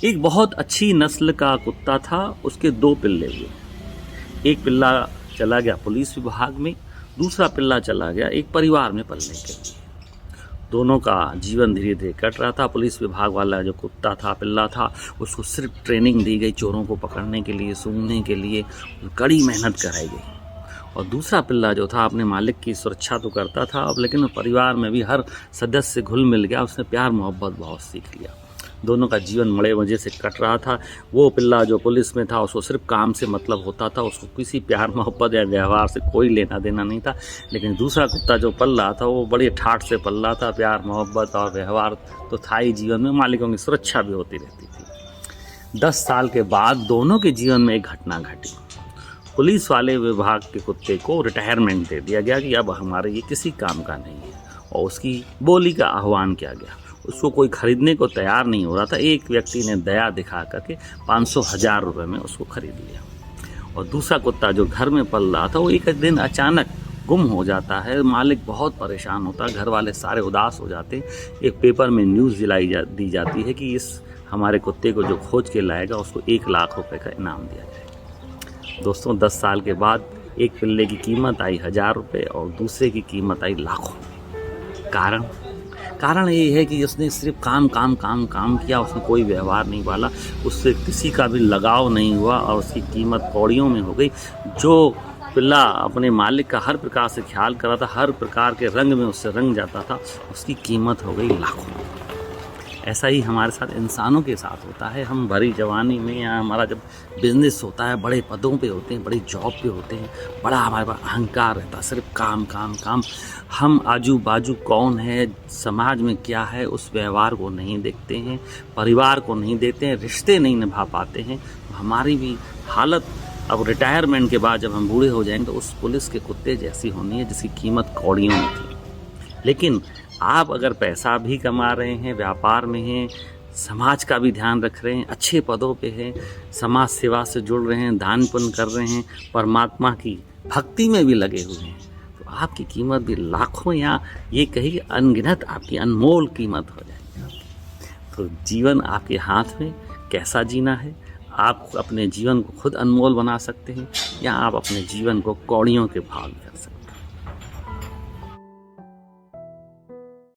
एक बहुत अच्छी नस्ल का कुत्ता था, उसके 2 पिल्ले हुए। एक पिल्ला चला गया पुलिस विभाग में, दूसरा पिल्ला चला गया एक परिवार में पलने के लिए। दोनों का जीवन धीरे धीरे कट रहा था। पुलिस विभाग वाला जो कुत्ता था, पिल्ला था, उसको सिर्फ ट्रेनिंग दी गई चोरों को पकड़ने के लिए, सूंघने के लिए, कड़ी मेहनत कराई गई। और दूसरा पिल्ला जो था अपने मालिक की सुरक्षा तो करता था अब, लेकिन परिवार में भी हर सदस्य से घुल मिल गया, उसने प्यार मोहब्बत बहुत सीख लिया। दोनों का जीवन बड़े मज़े से कट रहा था। वो पिल्ला जो पुलिस में था उसको सिर्फ काम से मतलब होता था, उसको किसी प्यार मोहब्बत या व्यवहार से कोई लेना देना नहीं था। लेकिन दूसरा कुत्ता जो पल रहा था वो बड़े ठाठ से पल रहा था, प्यार मोहब्बत और व्यवहार तो था ही जीवन में, मालिकों की सुरक्षा भी होती रहती थी। 10 साल के बाद दोनों के जीवन में एक घटना घटी। पुलिस वाले विभाग के कुत्ते को रिटायरमेंट दे दिया गया कि अब हमारे ये किसी काम का नहीं है, और उसकी बोली का आह्वान किया गया। उसको कोई खरीदने को तैयार नहीं हो रहा था। एक व्यक्ति ने दया दिखा करके 500,000 रुपये में उसको खरीद लिया। और दूसरा कुत्ता जो घर में पल रहा था वो एक दिन अचानक गुम हो जाता है। मालिक बहुत परेशान होता है, घर वाले सारे उदास हो जाते हैं। एक पेपर में न्यूज़ दी जाती है कि इस हमारे कुत्ते को जो खोज के लाएगा उसको 1 लाख रुपये का इनाम दिया जाएगा। दोस्तों, 10 साल के बाद एक पिल्ले की कीमत आई 1,000 रुपये और दूसरे की कीमत आई लाखों। कारण ये है कि उसने सिर्फ काम किया, उसने कोई व्यवहार नहीं पाला, उससे किसी का भी लगाव नहीं हुआ और उसकी कीमत कौड़ियों में हो गई। जो पिल्ला अपने मालिक का हर प्रकार से ख्याल कर रहा था, हर प्रकार के रंग में उससे रंग जाता था, उसकी कीमत हो गई लाखों। ऐसा ही हमारे साथ इंसानों के साथ होता है। हम भरी जवानी में या हमारा जब बिजनेस होता है, बड़े पदों पे होते हैं, बड़ी जॉब पे होते हैं, बड़ा हमारे पास अहंकार रहता है, सिर्फ काम। हम आजू बाजू कौन है, समाज में क्या है, उस व्यवहार को नहीं देखते हैं, परिवार को नहीं देते हैं, रिश्ते नहीं निभा पाते हैं। हमारी भी हालत अब रिटायरमेंट के बाद जब हम बूढ़े हो जाएंगे तो उस पुलिस के कुत्ते जैसी होनी है जिसकी कीमत कौड़ियों में थी। लेकिन आप अगर पैसा भी कमा रहे हैं, व्यापार में हैं, समाज का भी ध्यान रख रहे हैं, अच्छे पदों पे हैं, समाज सेवा से जुड़ रहे हैं, दान पुण्य कर रहे हैं, परमात्मा की भक्ति में भी लगे हुए हैं, तो आपकी कीमत भी लाखों या ये कही अनगिनत आपकी अनमोल कीमत हो जाएगी। तो जीवन आपके हाथ में, कैसा जीना है। आप अपने जीवन को खुद अनमोल बना सकते हैं या आप अपने जीवन को कौड़ियों के भाव में कर सकते हैं।